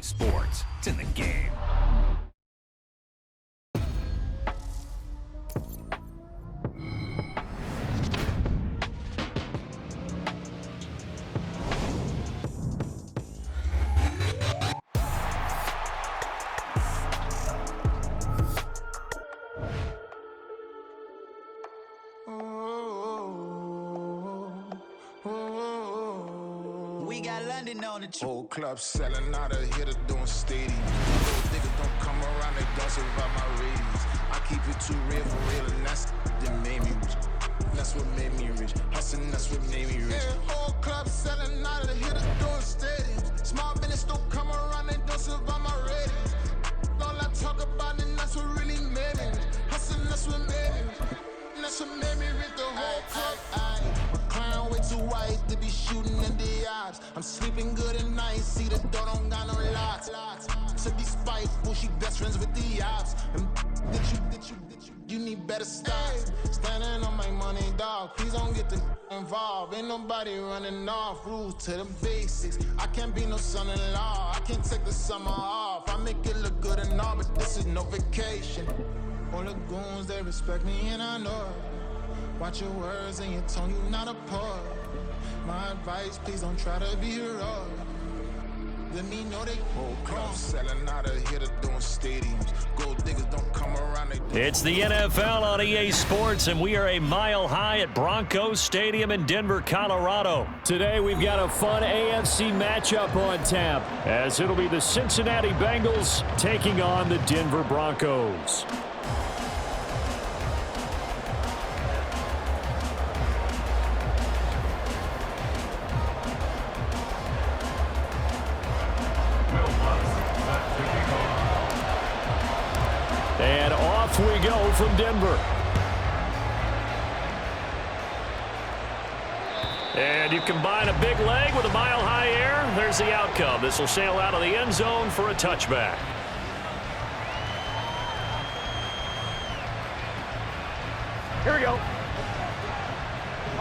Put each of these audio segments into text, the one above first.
Sports, it's in the game. We got London on the whole club selling out of here to doing stadiums. Those niggas don't come around, they don't survive my ratings. I keep it too real for real, and that's that made me rich. That's what made me rich. Hustling, that's what made me rich. Yeah, whole club selling out of here to doing stadiums. Small business don't come around, they don't survive my ratings. All I talk about, and that's what really made me rich. Hustling, that's what made me rich. And that's what made me rich. The whole club. My client way too white to be shooting in the eyes. I'm sleeping good at night, see the door don't got no locks. To be spiteful, she best friends with the ops. And you need better styles. Standing on my money, dog. Please don't get the involved. Ain't nobody running off. Rules to the basics. I can't be no son-in-law. I can't take the summer off. I make it look good and all, but this is no vacation. All the goons, they respect me and I know it. Watch your words and your tone, you not a poet. My advice, please don't try to be heroic. Let me know they whole club selling out of here to doing stadiums. Gold diggers don't come around. It's the NFL on EA Sports, and we are a mile high at Broncos Stadium in Denver, Colorado. Today we've got a fun AFC matchup on tap, as it'll be the Cincinnati Bengals taking on the Denver Broncos. And off we go from Denver. And you combine a big leg with a mile-high air, there's the outcome. This will sail out of the end zone for a touchback. Here we go.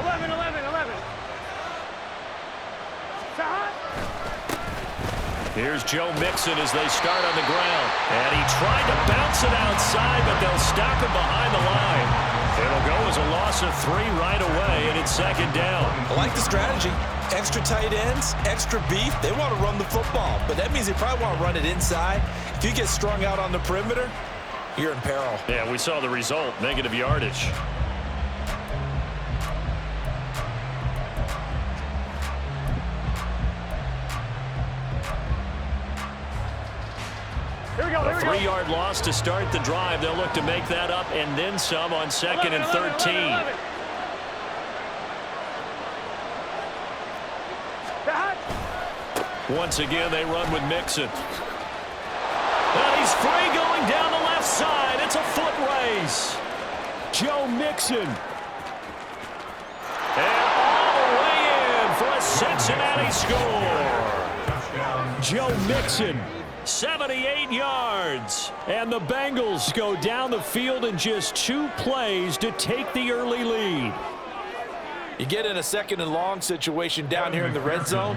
11, 11, 11. Here's Joe Mixon as they start on the ground. And he tried to bounce it outside, but they'll stop him behind the line. It'll go as a loss of 3 right away, and it's second down. I like the strategy. Extra tight ends, extra beef. They want to run the football, but that means they probably want to run it inside. If you get strung out on the perimeter, you're in peril. Yeah, we saw the result, negative yardage. A 3-yard loss to start the drive. They'll look to make that up and then some on second and 13. 11. Once again, they run with Mixon. And he's free going down the left side. It's a foot race. Joe Mixon. And all the way in for a Cincinnati score. Joe Mixon. 78 yards. And the Bengals go down the field in just 2 plays to take the early lead. You get in a second and long situation down here in the red zone.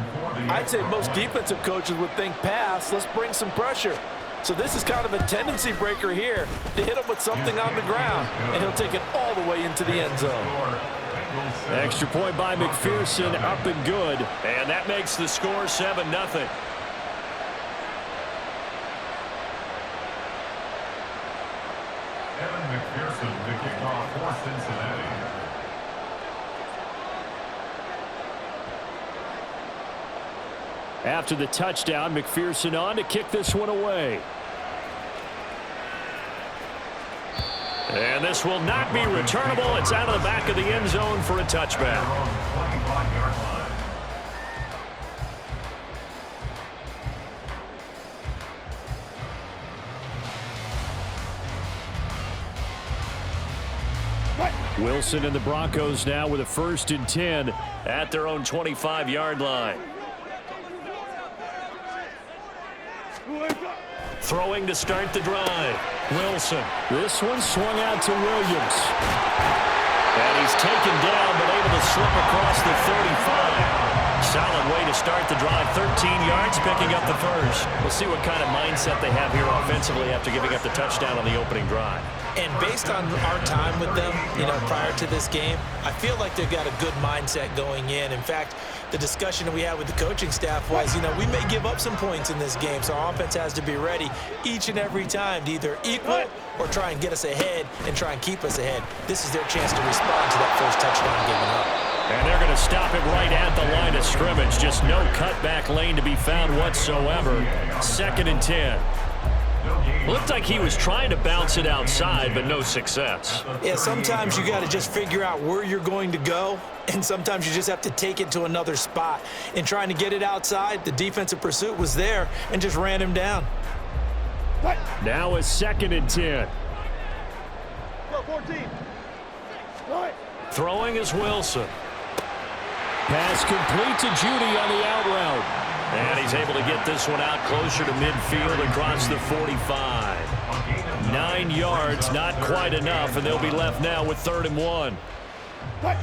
I'd say most defensive coaches would think pass. Let's bring some pressure. So this is kind of a tendency breaker here to hit him with something on the ground. And he'll take it all the way into the end zone. Extra point by McPherson, up and good. And that makes the score 7-0. McPherson to kick off for Cincinnati. After the touchdown, McPherson on to kick this one away. And this will not be returnable. It's out of the back of the end zone for a touchback. Wilson and the Broncos now with a 1st and 10 at their own 25-yard line. Throwing to start the drive. Wilson. This one swung out to Williams. And he's taken down but able to slip across the 35. solid way to start the drive. 13 yards, picking up the first. We'll see what kind of mindset they have here offensively after giving up the touchdown on the opening drive. And based on our time with them, prior to this game, I feel like they've got a good mindset going in. In fact, the discussion that we had with the coaching staff was, we may give up some points in this game, so our offense has to be ready each and every time to either equal or try and get us ahead and try and keep us ahead. This is their chance to respond to that first touchdown given up. And they're going to stop it right at the line of scrimmage. Just no cutback lane to be found whatsoever. 2nd and 10. Looked like he was trying to bounce it outside, but no success. Yeah, sometimes you got to just figure out where you're going to go, and sometimes you just have to take it to another spot. In trying to get it outside, the defensive pursuit was there and just ran him down. Now it's 2nd and 10. Go, 14. Throwing is Wilson. Pass complete to Judy on the out route. And he's able to get this one out closer to midfield across the 45. 9 yards, not quite enough, and they'll be left now with 3rd and 1.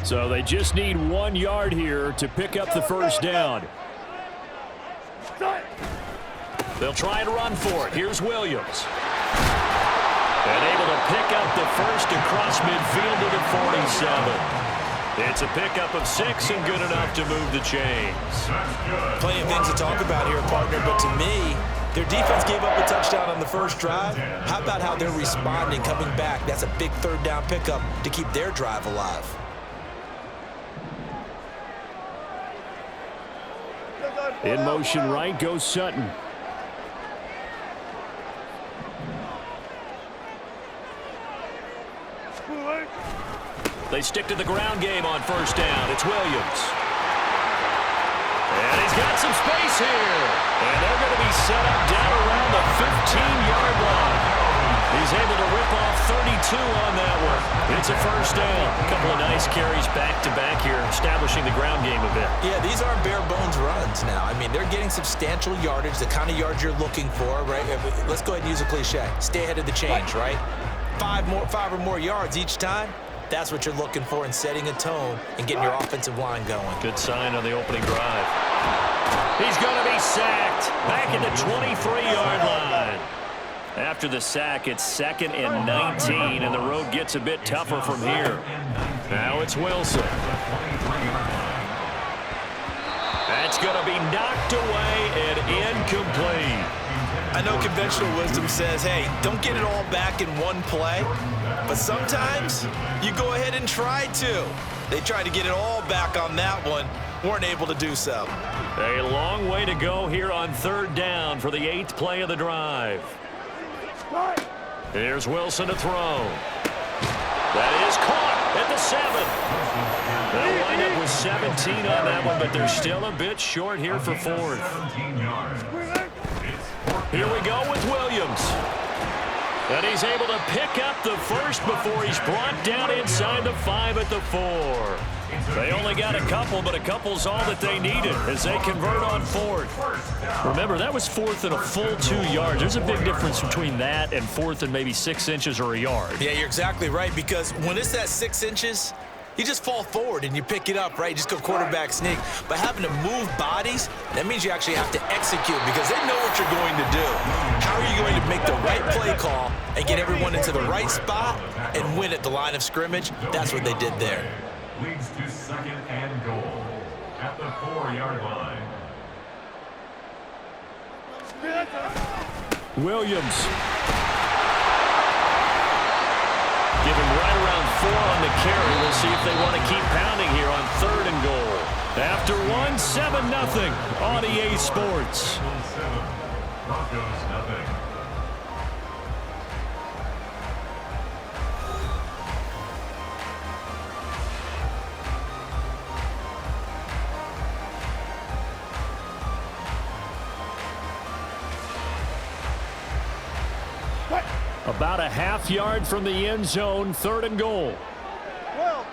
So they just need 1 yard here to pick up the first down. They'll try and run for it. Here's Williams. And able to pick up the first across midfield to the 47. It's a pickup of 6 and good enough to move the chains. Plenty of things to talk about here, partner, but to me, their defense gave up a touchdown on the first drive. How about how they're responding, coming back? That's a big 3rd down pickup to keep their drive alive. In motion right goes Sutton. They stick to the ground game on first down. It's Williams. And he's got some space here. And they're going to be set up down around the 15-yard line. He's able to rip off 32 on that one. It's a first down. A couple of nice carries back-to-back here, establishing the ground game a bit. Yeah, these aren't bare-bones runs now. I mean, they're getting substantial yardage, the kind of yards you're looking for, right? Let's go ahead and use a cliche. Stay ahead of the change, right? 5 or more yards each time. That's what you're looking for in setting a tone and getting your offensive line going. Good sign on the opening drive. He's going to be sacked back at the 23-yard line. After the sack, it's 2nd and 19, and the road gets a bit tougher from here. Now it's Wilson. That's going to be knocked away and incomplete. I know conventional wisdom says, hey, don't get it all back in one play, but sometimes you go ahead and try to. They tried to get it all back on that one, weren't able to do so. A long way to go here on 3rd down for the 8th play of the drive. Here's Wilson to throw. That is caught at the 7. They'll wind up with 17 on that one, but they're still a bit short here for 4th. Here we go with Williams. And he's able to pick up the first before he's brought down inside the 5 at the 4. They only got a couple, but a couple's all that they needed as they convert on 4th. Remember, that was 4th and a full 2 yards. There's a big difference between that and 4th and maybe 6 inches or a yard. Yeah, you're exactly right, because when it's that 6 inches, you just fall forward and you pick it up, right? You just go quarterback sneak. But having to move bodies, that means you actually have to execute because they know what you're going to do. How are you going to make the right play call and get everyone into the right spot and win at the line of scrimmage? That's what they did there. Leads to 2nd and goal at the 4-yard line. Williams. Give him right around 4 on the carry. We'll see if they want to keep pounding here on 3rd and goal. After 1, 7-0 on EA Sports. Broncos nothing. About a half yard from the end zone, 3rd and goal.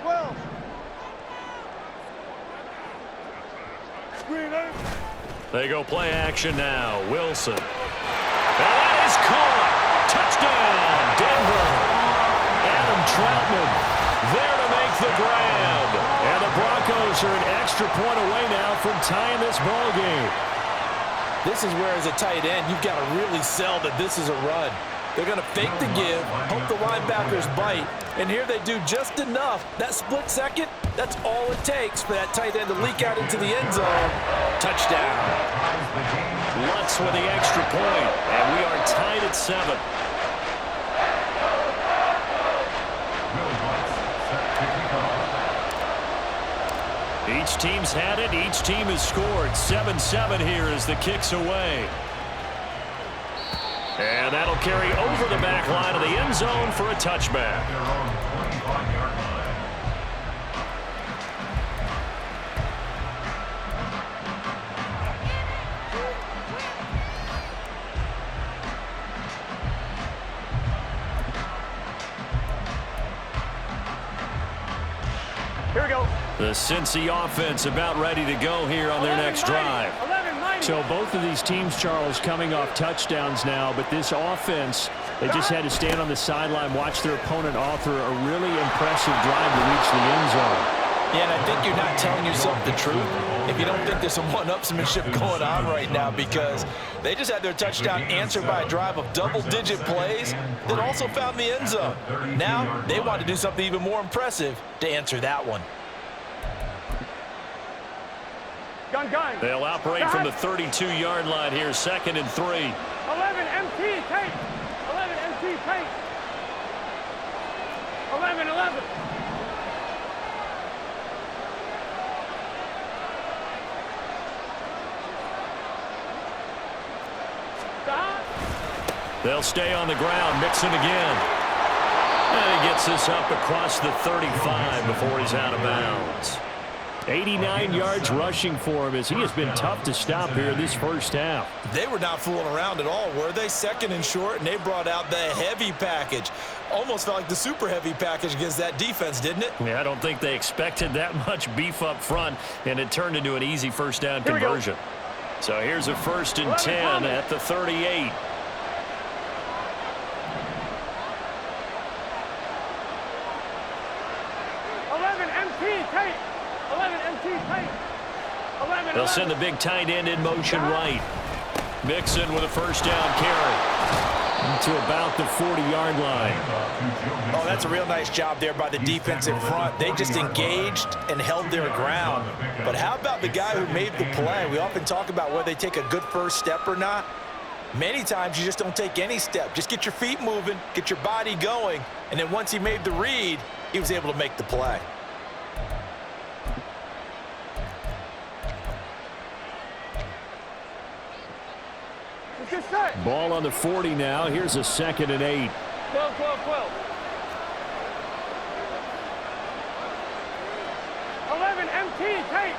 12. They go play action now. Wilson. And that is caught. Touchdown, Denver. Adam Troutman there to make the grab. And the Broncos Broncos are an extra point away now from tying this ball game. This is where, as a tight end, you've got to really sell that this is a run. They're going to fake the give, hope the linebackers bite, and here they do just enough. That split second, that's all it takes for that tight end to leak out into the end zone. Touchdown. Lutz with the extra point, and we are tied at 7. Each team's had it. Each team has scored. 7-7 here as the kick's away. And that'll carry over the back line of the end zone for a touchback. Here we go. The Cincy offense about ready to go here on their next drive. So both of these teams, Charles, coming off touchdowns now, but this offense, they just had to stand on the sideline, watch their opponent author a really impressive drive to reach the end zone. Yeah, and I think you're not telling yourself the truth if you don't think there's some one-upsmanship going on right now, because they just had their touchdown answered by a drive of double-digit plays that also found the end zone. Now they want to do something even more impressive to answer that one. Gun. They'll operate from the 32-yard line here, 2nd and 3. 11 MT, take. 11 MT, take. 11. They'll stay on the ground. Mixon again. And he gets this up across the 35 before he's out of bounds. 89 yards rushing for him as he has been tough to stop here this first half. They were not fooling around at all, were they? 2nd and short, and they brought out the heavy package. Almost felt like the super heavy package against that defense, didn't it? Yeah, I don't think they expected that much beef up front, and it turned into an easy first down conversion. So here's a 1st and 10 at the 38. They'll send the big tight end in motion right. Mixon with a first down carry to about the 40-yard line. Oh, that's a real nice job there by the defensive front. They just engaged and held their ground. But how about the guy who made the play? We often talk about whether they take a good first step or not. Many times you just don't take any step. Just get your feet moving, get your body going, and then once he made the read, he was able to make the play. Ball on the 40 now. Here's a 2nd and 8. 12. 11 MT, take.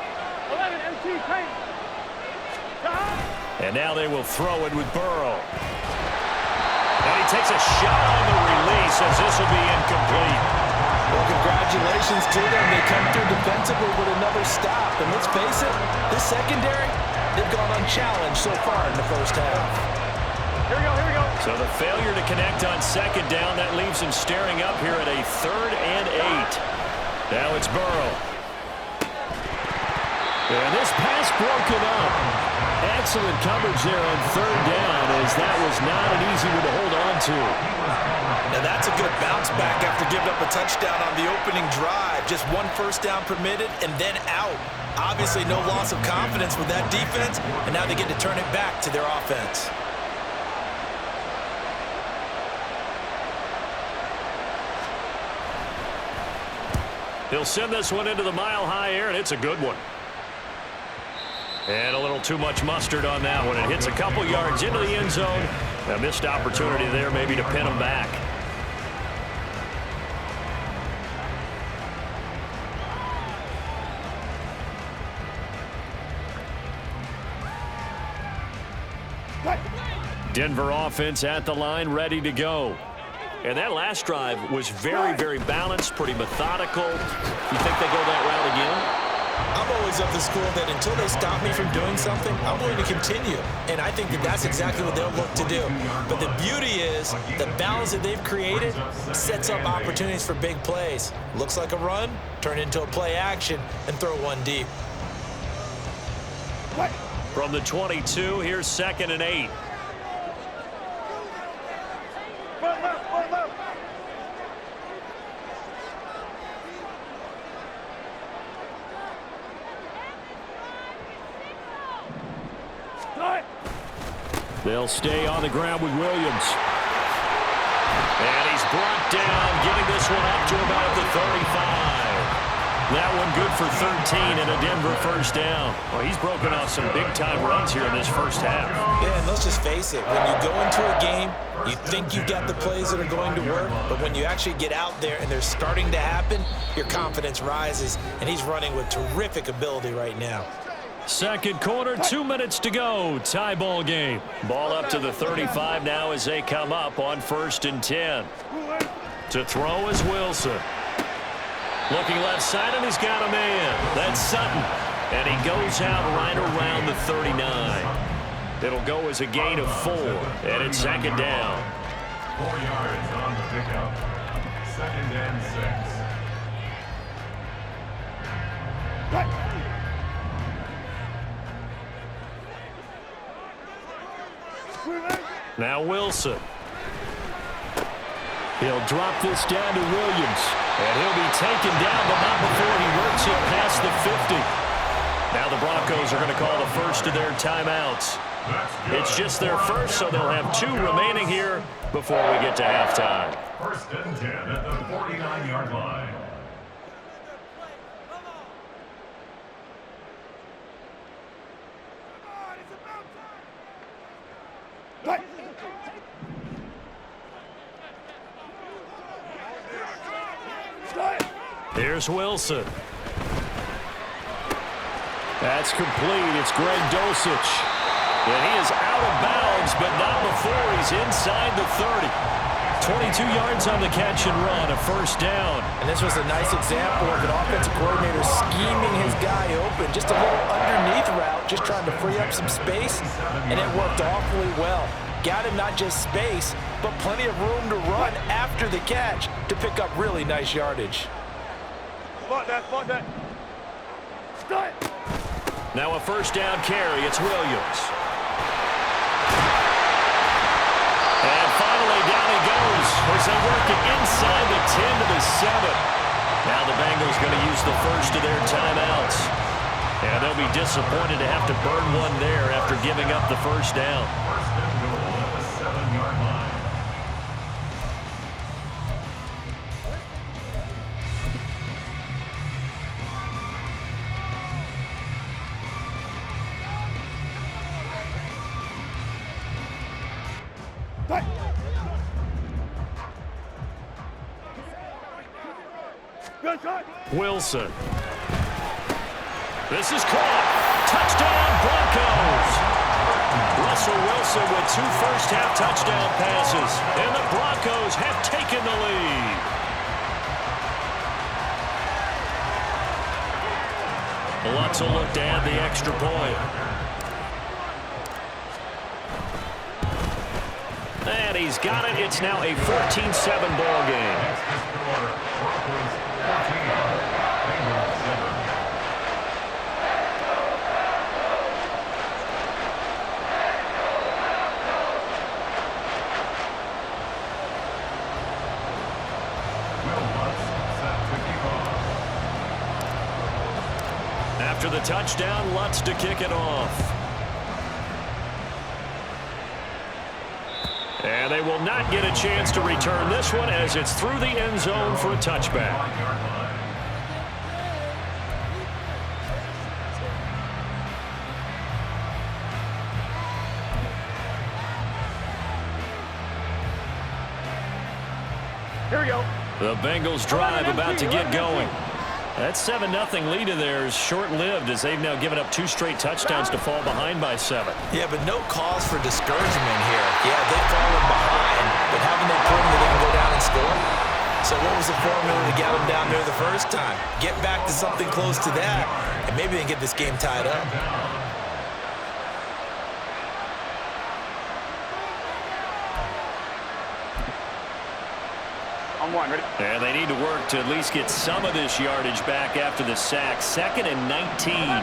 11 MT, take. And now they will throw it with Burrow. And he takes a shot on the release as this will be incomplete. Well, congratulations to them. They come through defensively with another stop. And let's face it, this secondary, they've gone unchallenged so far in the first half. Here we go. So the failure to connect on 2nd down, that leaves him staring up here at a 3rd and 8. Now it's Burrow. And this pass broken up. Excellent coverage there on 3rd down, as that was not an easy one to hold on to. Now that's a good bounce back after giving up a touchdown on the opening drive. Just one first down permitted and then out. Obviously no loss of confidence with that defense, and now they get to turn it back to their offense. He'll send this one into the mile-high air, and it's a good one. And a little too much mustard on that one. It hits a couple yards into the end zone. A missed opportunity there maybe to pin him back. Denver offense at the line, ready to go. And that last drive was very, very balanced, pretty methodical. You think they go that route again? I'm always of this school that until they stop me from doing something, I'm willing to continue. And I think that that's exactly what they'll look to do. But the beauty is the balance that they've created sets up opportunities for big plays. Looks like a run, turn into a play action, and throw one deep. From the 22, here's 2nd and 8. They'll stay on the ground with Williams. And he's brought down, getting this one up to about the 35. That one good for 13 and a Denver first down. Well, he's broken off some big-time runs here in this first half. Yeah, and let's just face it. When you go into a game, you think you've got the plays that are going to work, but when you actually get out there and they're starting to happen, your confidence rises, and he's running with terrific ability right now. Second quarter, 2 minutes to go. Tie ball game. Ball up to the 35 now as they come up on 1st and 10. To throw is Wilson. Looking left side, and he's got a man. That's Sutton. And he goes out right around the 39. It'll go as a gain of 4, and it's 2nd down. 4 yards on the pickup. 2nd and 6. Now Wilson. He'll drop this down to Williams. And he'll be taken down, but not before he works it past the 50. Now the Broncos are going to call the first of their timeouts. It's just their first, so they'll have 2 remaining here before we get to halftime. 1st and 10 at the 49-yard line. Here's Wilson. That's complete. It's Greg Dulcich. And he is out of bounds, but not before he's inside the 30. 22 yards on the catch and run, a first down. And this was a nice example of an offensive coordinator scheming his guy open. Just a little underneath route, just trying to free up some space, and it worked awfully well. Got him not just space, but plenty of room to run after the catch to pick up really nice yardage. Now a first down carry. It's Williams. And finally down he goes as they work it inside the 10 to the 7. Now the Bengals going to use the first of their timeouts. And they'll be disappointed to have to burn one there after giving up the first down. 1st and goal at the 7-yard line. Wilson. This is caught. Touchdown, Broncos. Russell Wilson with 2 first-half touchdown passes, and the Broncos have taken the lead. Lutz will look to add the extra point. And he's got it. It's now a 14-7 ball game. After the touchdown, Lutz to kick it off. And they will not get a chance to return this one as it's through the end zone for a touchback. Here we go. The Bengals drive about to get going. That 7-0 lead of theirs short-lived as they've now given up 2 straight touchdowns to fall behind by 7. Yeah, but no cause for discouragement here. Yeah, they've fallen behind, but haven't they proven that they can go down and score? So what was the formula to get them down there the first time? Get back to something close to that, and maybe they can get this game tied up. On one, ready? And they need to work to at least get some of this yardage back after the sack. 2nd and 19. 11.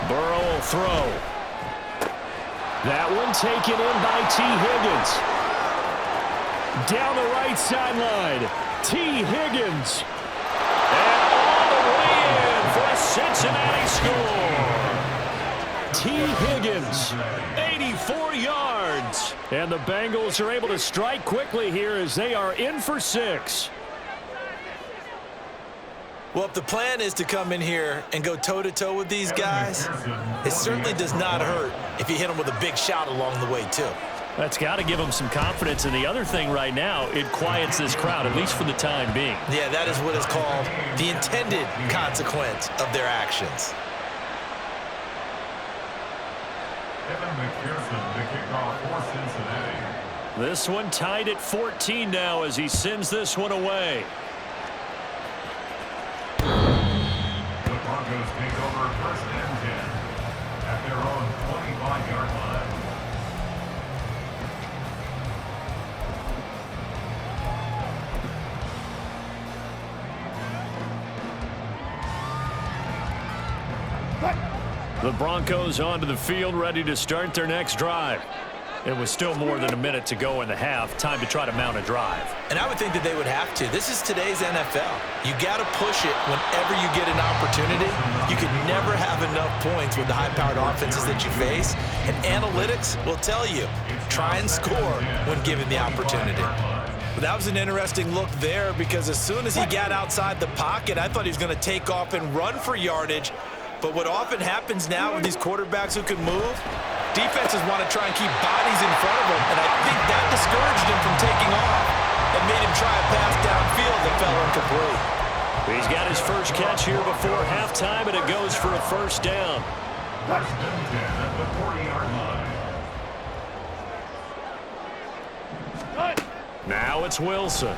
Burrow will throw. That one taken in by T. Higgins. Down the right sideline. T. Higgins. And all the way in for a Cincinnati score. T. Higgins, 84 yards. And the Bengals are able to strike quickly here as they are in for 6. Well, if the plan is to come in here and go toe-to-toe with these guys, it certainly does not hurt if you hit them with a big shot along the way, too. That's got to give them some confidence. And the other thing right now, it quiets this crowd, at least for the time being. Yeah, that is what is called the intended consequence of their actions. The kickoff for Cincinnati. This one tied at 14 now as he sends this one away. The Broncos take over 1st and 10 at their own 25-yard line. The Broncos onto the field, ready to start their next drive. It was still more than a minute to go in the half. Time to try to mount a drive. And I would think that they would have to. This is today's NFL. You got to push it whenever you get an opportunity. You could never have enough points with the high-powered offenses that you face. And analytics will tell you, try and score when given the opportunity. But that was an interesting look there because as soon as he got outside the pocket, I thought he was going to take off and run for yardage. But what often happens now with these quarterbacks who can move, defenses want to try and keep bodies in front of them, and I think that discouraged him from taking off and made him try a pass downfield that fell incomplete. He's got his first catch here before halftime, and it goes for a first down. 1st and 10 at the 40-yard line. Now it's Wilson.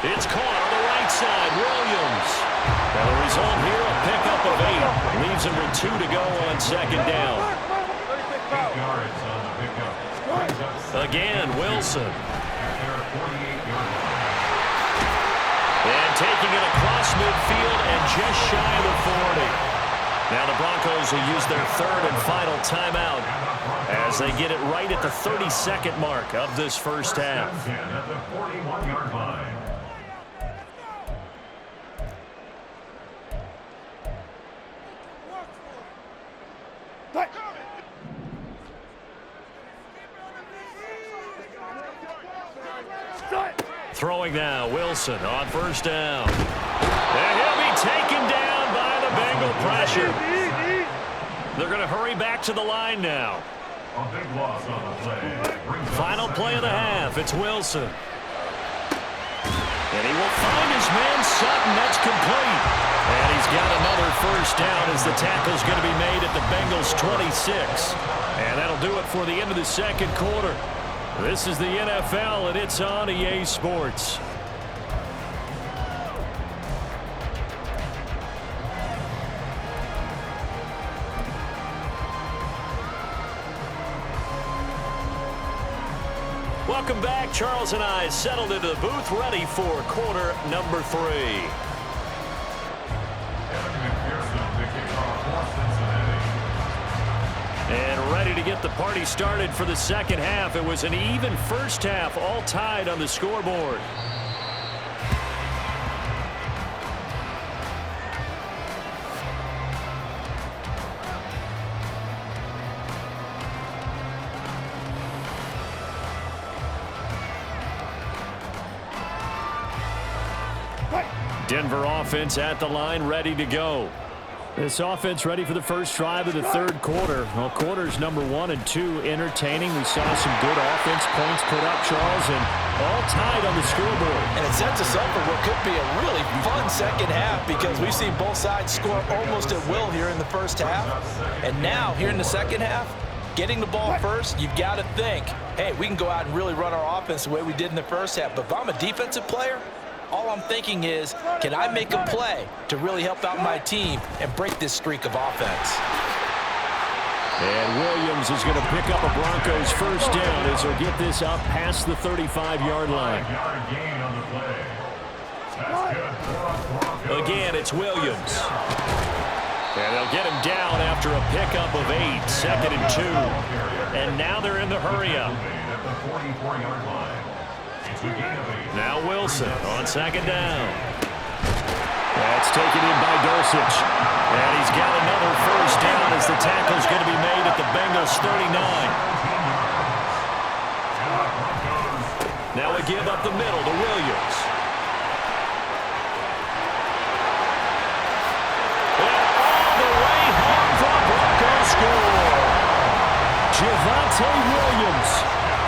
It's caught on the right side. Williams. Now the result here, a pickup of 8. Leaves him with 2 to go on 2nd down. 8 yards on the pickup. Again, Wilson. At their 48-yard line. And taking it across midfield and just shy of the 40. Now the Broncos will use their 3rd and final timeout as they get it right at the 32nd mark of this first half. 10 at the 41-yard line. Throwing now, Wilson on first down. And he'll be taken down by the Bengal pressure. They're going to hurry back to the line now. A big loss on the play. Final play of the half. It's Wilson. And he will find his man Sutton. That's complete. And he's got another first down as the tackle's going to be made at the Bengals 26. And that'll do it for the end of the second quarter. This is the NFL, and it's on EA Sports. Welcome back. Charles and I settled into the booth, ready for quarter number 3. And ready to get the party started for the second half. It was an even first half, all tied on the scoreboard. Denver offense at the line, ready to go. This offense ready for the first drive of the third quarter. Well, quarters number 1 and 2 entertaining. We saw some good offense points put up, Charles, and all tied on the scoreboard. And it sets us up for what could be a really fun second half because we've seen both sides score almost at will here in the first half. And now, here in the second half, getting the ball first, you've got to think, hey, we can go out and really run our offense the way we did in the first half. But if I'm a defensive player, all I'm thinking is, can I make a play to really help out my team and break this streak of offense? And Williams is going to pick up a Broncos first down as he'll get this up past the 35-yard line. Again, it's Williams. And they'll get him down after a pickup of 8, 2nd and 2. And now they're in the hurry-up. Now Wilson on 2nd down. That's taken in by Dulcich. And he's got another first down as the tackle's going to be made at the Bengals 39. Now we give up the middle to Williams. Score. Javonte Williams,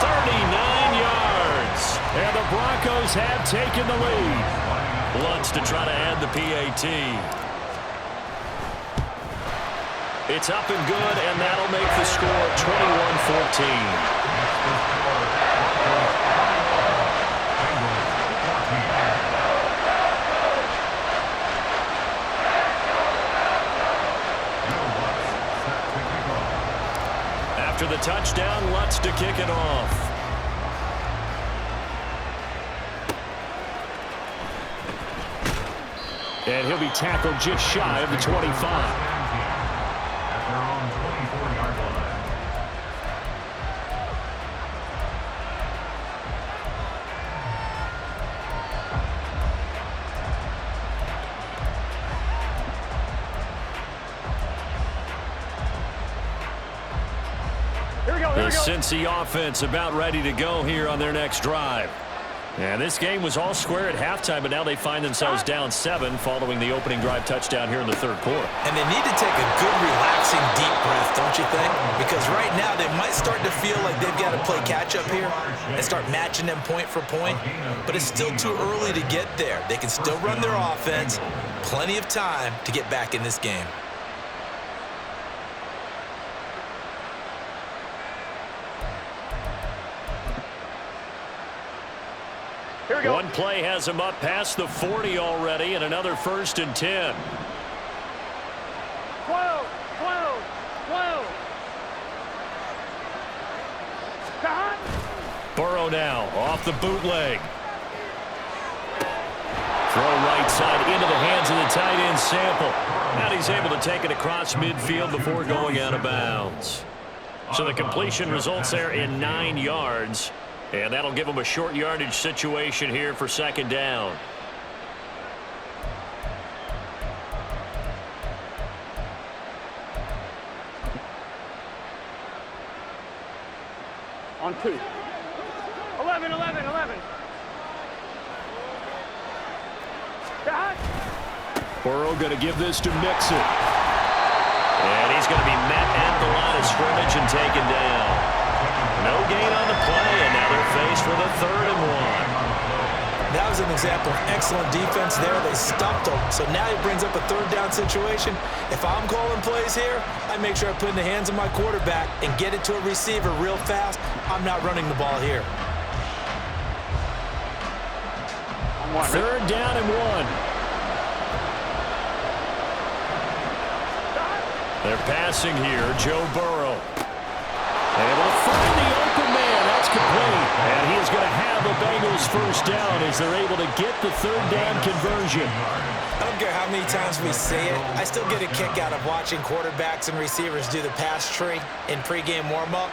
39 yards. And the Broncos have taken the lead. Lutz to try to add the PAT. It's up and good, and that'll make the score 21-14. After the touchdown, Lutz to kick it off. And he'll be tackled just shy of the 25. The Cincy offense about ready to go here on their next drive. And this game was all square at halftime, but now they find themselves down 7 following the opening drive touchdown here in the third quarter. And they need to take a good, relaxing, deep breath, don't you think? Because right now they might start to feel like they've got to play catch-up here and start matching them point for point. But it's still too early to get there. They can still run their offense. Plenty of time to get back in this game. One play has him up past the 40 already, and another 1st and 10. 12. Burrow now off the bootleg. Throw right side into the hands of the tight end Sample. And he's able to take it across midfield before going out of bounds. So the completion results there in 9 yards. And that'll give them a short yardage situation here for 2nd down. On 2. 11. Burrow going to give this to Mixon. And he's going to be met at the line of scrimmage and taken down. No gain on the play, and now they're faced with a 3rd and 1. That was an example of excellent defense there. They stopped him. So now he brings up a 3rd down situation. If I'm calling plays here, I make sure I put in the hands of my quarterback and get it to a receiver real fast. I'm not running the ball here. 3rd down and 1. They're passing here, Joe Burrow. Able to find the open man. That's complete. And he is going to have the Bengals first down as they're able to get the 3rd down conversion. I don't care how many times we say it. I still get a kick out of watching quarterbacks and receivers do the pass tree in pregame warm-up.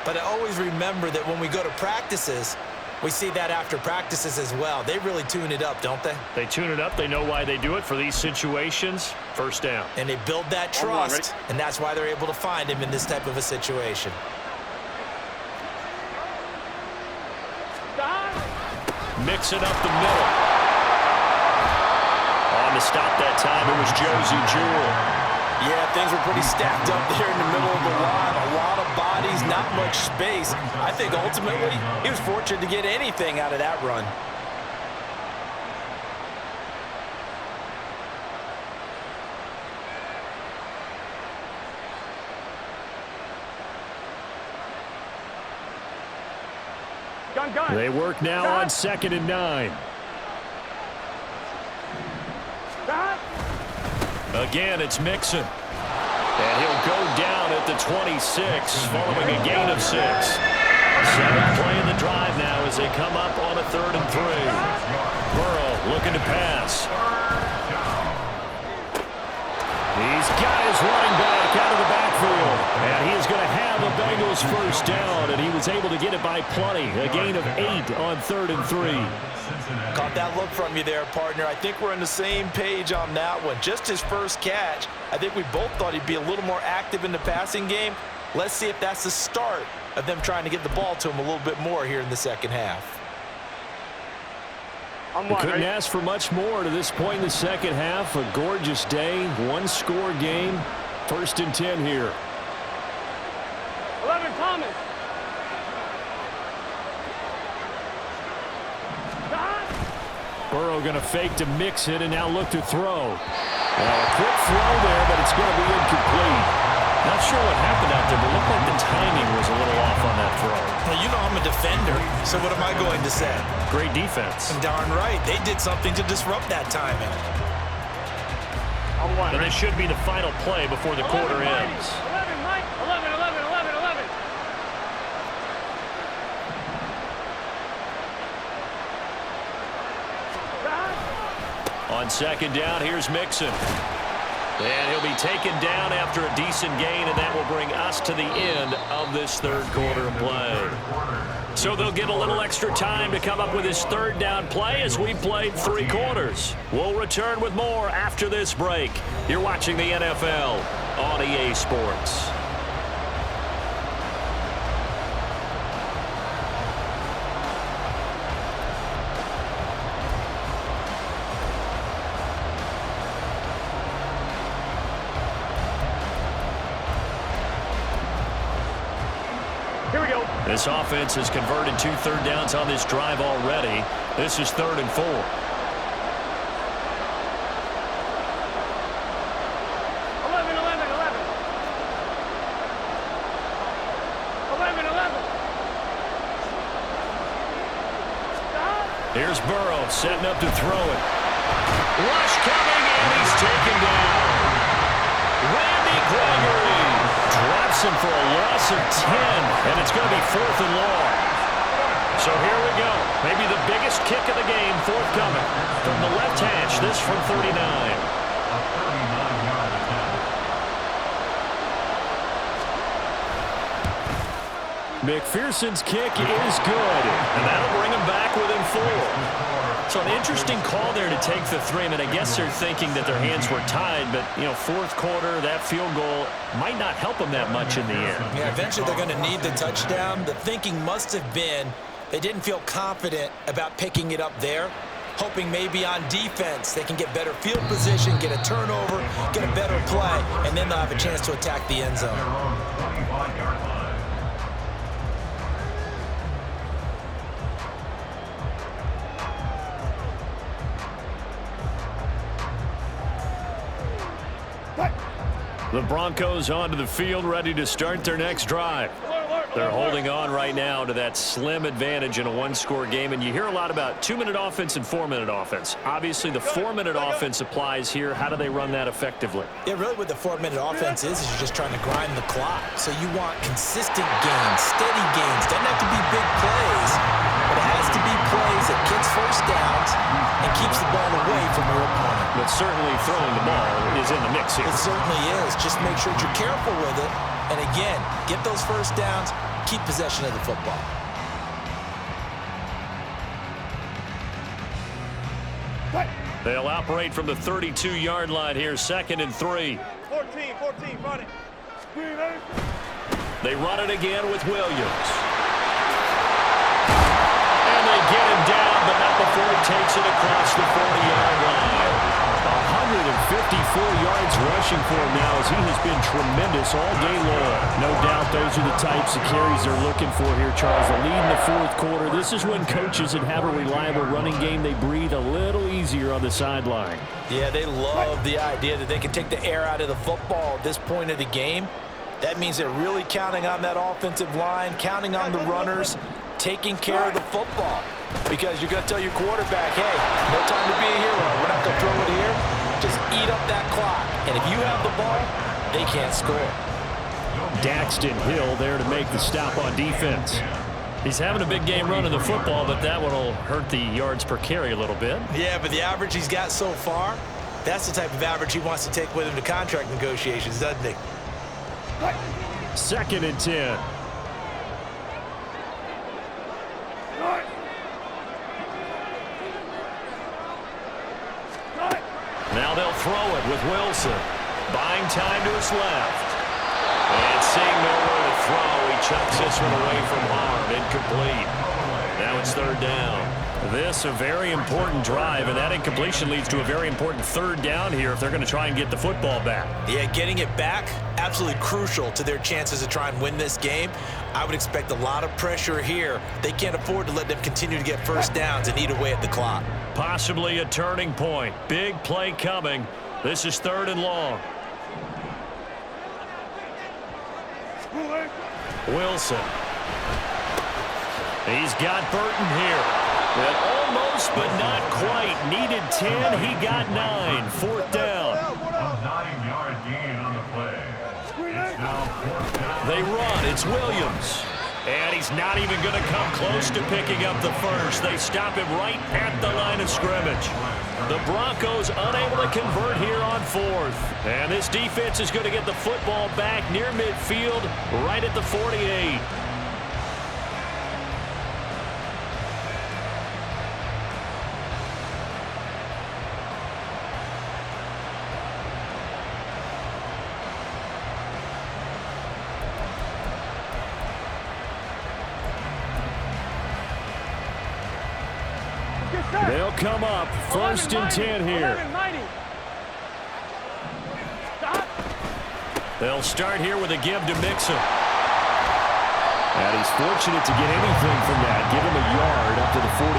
But I always remember that when we go to practices, we see that after practices as well. They really tune it up, don't they? They tune it up. They know why they do it for these situations. First down. And they build that trust, and that's why they're able to find him in this type of a situation. Mix it up the middle. On the stop that time, it was Josie Jewell. Yeah, things were pretty stacked up there in the middle of the line. A lot of bodies, not much space. I think ultimately he was fortunate to get anything out of that run. Gun. They work now on 2nd and 9. Gun. Again, it's Mixon. And he'll go down at the 26, following a gain of 6. 7th play in the drive now as they come up on a 3rd and 3. Burrow looking to pass. He's got his running back out of the backfield. And he is going to have a Bengals first down, and he was able to get it by plenty. A gain of 8 on 3rd and 3. Caught that look from you there, partner. I think we're on the same page on that one. Just his first catch. I think we both thought he'd be a little more active in the passing game. Let's see if that's the start of them trying to get the ball to him a little bit more here in the second half. Couldn't ask for much more to this point in the second half. A gorgeous day, one-score game. 1st and 10 here. 11 Thomas. Burrow going to fake to mix it and now look to throw. A quick throw there, but it's going to be incomplete. Not sure what happened out there, but it looked like the timing was a little off on that throw. Well, you know I'm a defender, so what am I going to say? Great defense. Darn right. They did something to disrupt that timing. And this should be the final play before the quarter ends. 11, Mike. 11. On 2nd down, here's Mixon. And he'll be taken down after a decent gain, and that will bring us to the end of this 3rd quarter of play. So they'll get a little extra time to come up with his 3rd down play as we played 3 quarters. We'll return with more after this break. You're watching the NFL on EA Sports. This offense has converted 2 third downs on this drive already. This is 3rd and 4. 11. Here's Burrow setting up to throw it. Rush coming, and he's taken down. Randy Gregory drops him for a loss of 10, and it's going to be 4th and long. So here we go. Maybe the biggest kick of the game forthcoming. From the left hash, this from 39. McPherson's kick is good, and that'll bring him back within 4. So an interesting call there to take the 3. I mean, I guess they're thinking that their hands were tied, but, you know, 4th quarter, that field goal might not help them that much in the end. Yeah, eventually they're going to need the touchdown. The thinking must have been they didn't feel confident about picking it up there, hoping maybe on defense they can get better field position, get a turnover, get a better play, and then they'll have a chance to attack the end zone. The Broncos onto the field, ready to start their next drive. They're holding on right now to that slim advantage in a one-score game, and you hear a lot about 2-minute offense and 4-minute offense. Obviously, the 4-minute offense applies here. How do they run that effectively? Yeah, really what the 4-minute offense is you're just trying to grind the clock. So you want consistent gains, steady gains. Doesn't have to be big plays, but it has to be plays that gets first downs and keeps the ball away from your opponent. But certainly throwing the ball is in the mix here. It certainly is. Just make sure that you're careful with it. And again, get those first downs, keep possession of the football. They'll operate from the 32-yard line here, 2nd and 3. 14, run it. They run it again with Williams. And they get him down, but not before he takes it across the 40-yard line. 154 yards rushing for him now as he has been tremendous all day long. No doubt those are the types of carries they're looking for here, Charles. The lead in the 4th quarter. This is when coaches that have a reliable running game, they breathe a little easier on the sideline. Yeah, they love the idea that they can take the air out of the football at this point of the game. That means they're really counting on that offensive line, counting on the runners taking care of the football. Because you're going to tell your quarterback, hey, no time to be a hero. We're not going to throw it here. Just eat up that clock. And if you have the ball, they can't score. Daxton Hill there to make the stop on defense. He's having a big game running the football, but that one will hurt the yards per carry a little bit. Yeah, but the average he's got so far, that's the type of average he wants to take with him to contract negotiations, doesn't he? 2nd and 10. Now they'll throw it with Wilson. Buying time to his left. And seeing nowhere to throw, he chucks this one away from harm. Incomplete. Now it's 3rd down. This a very important drive, and that incompletion leads to a very important 3rd down here if they're going to try and get the football back. Yeah, getting it back, absolutely crucial to their chances to try and win this game. I would expect a lot of pressure here. They can't afford to let them continue to get first downs and eat away at the clock. Possibly a turning point. Big play coming. This is 3rd and long. Wilson. He's got Burton here. And almost, but not quite. Needed 10. He got 9. 4th down. A 9-yard gain on the play. It's now 4th down. They run. It's Williams. And he's not even going to come close to picking up the first. They stop him right at the line of scrimmage. The Broncos unable to convert here on 4th. And this defense is going to get the football back near midfield, right at the 48. They'll come up 1st and 10 here. They'll start here with a give to Mixon. And he's fortunate to get anything from that. Give him a yard up to the 49.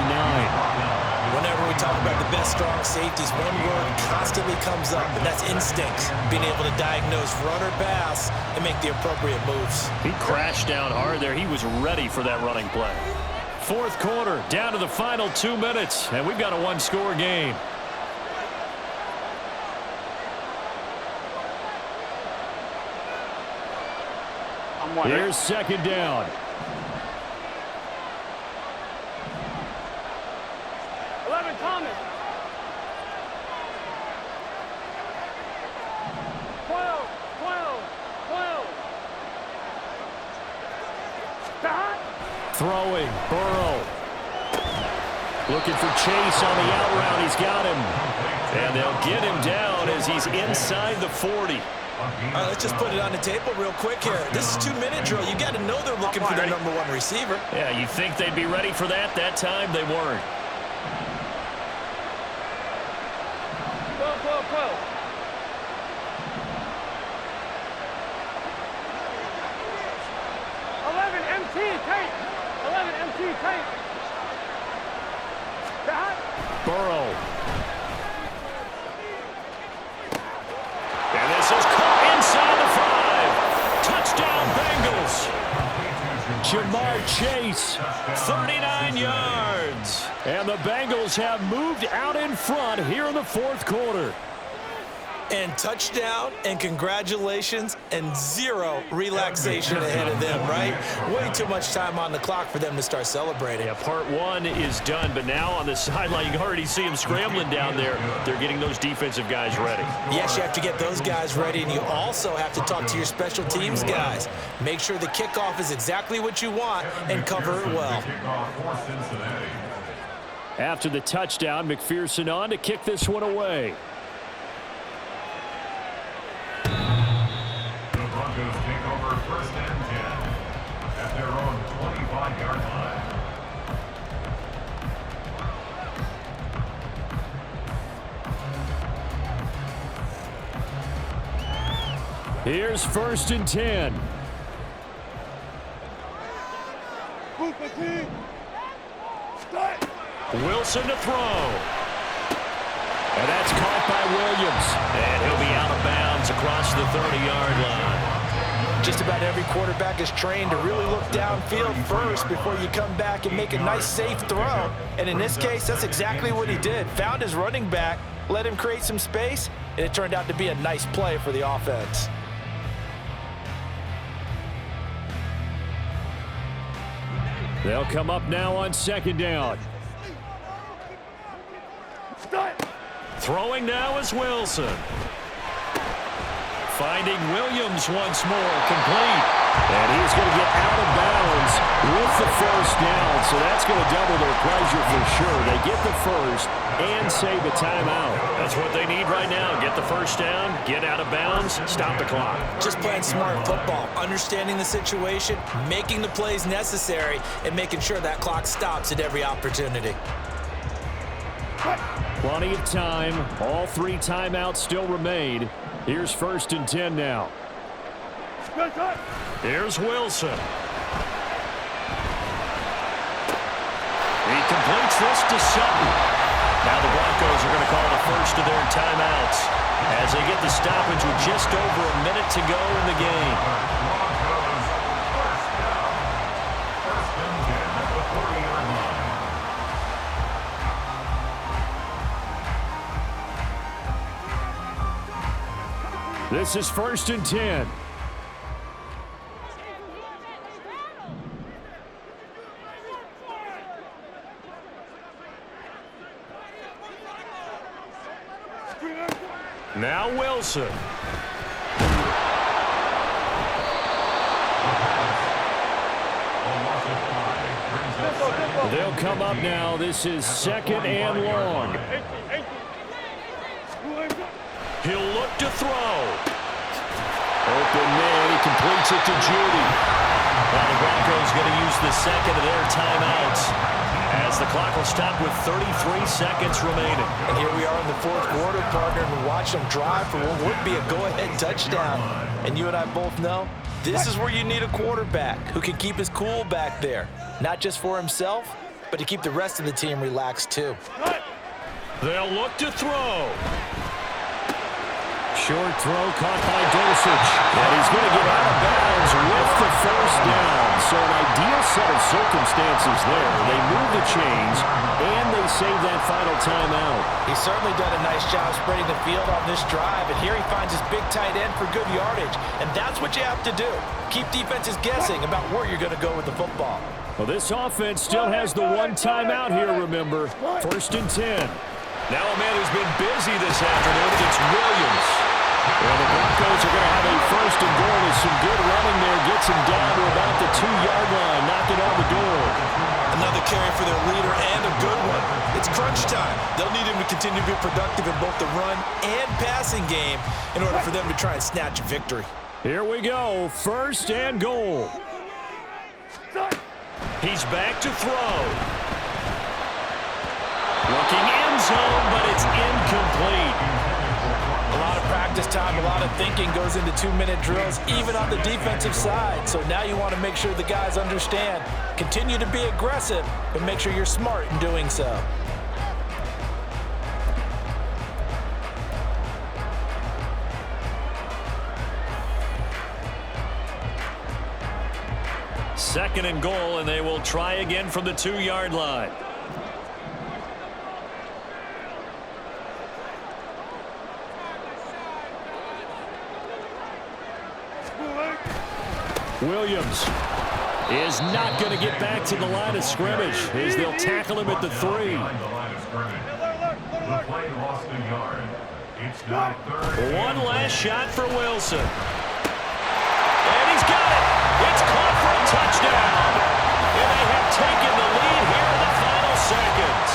Whenever we talk about the best strong safeties, one word constantly comes up, and that's instinct. Being able to diagnose run or pass and make the appropriate moves. He crashed down hard there. He was ready for that running play. 4th quarter, down to the final 2 minutes, and we've got a 1-score game. Here's 2nd down. 11, Thomas. 12. Stop. Throwing, Burrow. Looking for Chase on the out route. He's got him. And they'll get him down as he's inside the 40. All right, let's just put it on the table real quick here. This is 2-minute drill. You got to know they're looking for their #1 receiver. Yeah, you think they'd be ready for that? That time they weren't. 12. 11 MT tape. 11 MT tape. Stop. Burrow. And this is caught inside the 5. Touchdown Bengals. Jamar Chase, 39 yards. And the Bengals have moved out in front here in the 4th quarter. And touchdown and congratulations and 0 relaxation ahead of them, right? Way too much time on the clock for them to start celebrating. Yeah, part 1 is done, but now on the sideline, you can already see them scrambling down there. They're getting those defensive guys ready. Yes, you have to get those guys ready, and you also have to talk to your special teams guys. Make sure the kickoff is exactly what you want and cover it well. After the touchdown, McPherson on to kick this one away. Broncos take over 1st and 10 at their own 25-yard line. Here's 1st and 10. Wilson to throw. And that's caught by Williams. And he'll be out of bounds across the 30-yard line. Just about every quarterback is trained to really look downfield first before you come back and make a nice, safe throw. And in this case, that's exactly what he did. Found his running back, let him create some space, and it turned out to be a nice play for the offense. They'll come up now on second down. Throwing now is Wilson. Finding Williams once more, complete. And he's going to get out of bounds with the first down, so that's going to double their pleasure for sure. They get the first and save a timeout. That's what they need right now. Get the first down, get out of bounds, stop the clock. Just playing smart football, understanding the situation, making the plays necessary, and making sure that clock stops at every opportunity. Plenty of time. All 3 timeouts still remain. Here's 1st and 10 now. Here's Wilson. He completes this to Sutton. Now the Broncos are going to call the first of their timeouts as they get the stoppage with just over a minute to go in the game. This is 1st and 10. Now Wilson. They'll come up now. This is 2nd and long. He'll look to throw. Open man. He completes it to Judy. Now the Broncos going to use the second of their timeouts as the clock will stop with 33 seconds remaining. And here we are in the 4th quarter, partner, and watch them drive for what would be a go-ahead touchdown. And you and I both know this is where you need a quarterback who can keep his cool back there, not just for himself, but to keep the rest of the team relaxed too. They'll look to throw. Short throw caught by Dulcich. And he's going to get out of bounds with the first down. So an ideal set of circumstances there. They move the chains, and they save that final timeout. He's certainly done a nice job spreading the field on this drive, and here he finds his big tight end for good yardage. And that's what you have to do. Keep defenses guessing about where you're going to go with the football. Well, this offense still has the 1 timeout here, remember. 1st and 10. Now a man who's been busy this afternoon, it's Williams. Well, the Broncos are going to have a 1st and goal with some good running there. Gets him down to about the 2-yard line. Knocked it on the door. Another carry for their leader and a good one. It's crunch time. They'll need him to continue to be productive in both the run and passing game in order for them to try and snatch a victory. Here we go. 1st and goal. He's back to throw. Looking end zone, but it's incomplete. A lot of practice time, a lot of thinking goes into 2-minute drills, even on the defensive side. So now you want to make sure the guys understand. Continue to be aggressive, but make sure you're smart in doing so. Second and goal, and they will try again from the 2-yard line. Williams is not going to get back to the line of scrimmage as they'll tackle him at the 3. One last shot for Wilson. And he's got it. It's caught for a touchdown. And they have taken the lead here in the final seconds.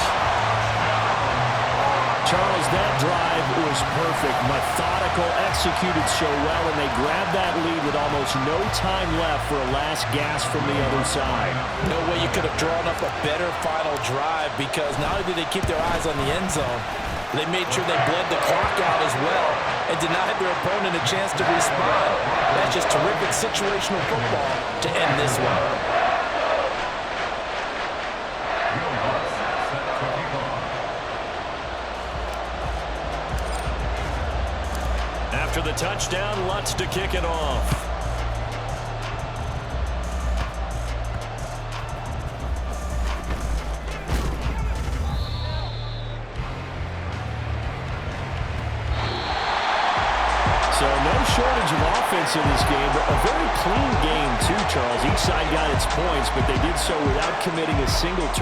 Charles, that drive was perfect. Methodical, executed so well, and they grabbed that lead with almost no time left for a last gasp from the other side. No way you could have drawn up a better final drive, because not only did they keep their eyes on the end zone, they made sure they bled the clock out as well and denied their opponent a chance to respond. That's just terrific situational football to end this one. After the touchdown, Lutz to kick it off. shortage of offense in this game, but a very clean game too, Charles. Each side got its points, but they did so without committing a single turnover.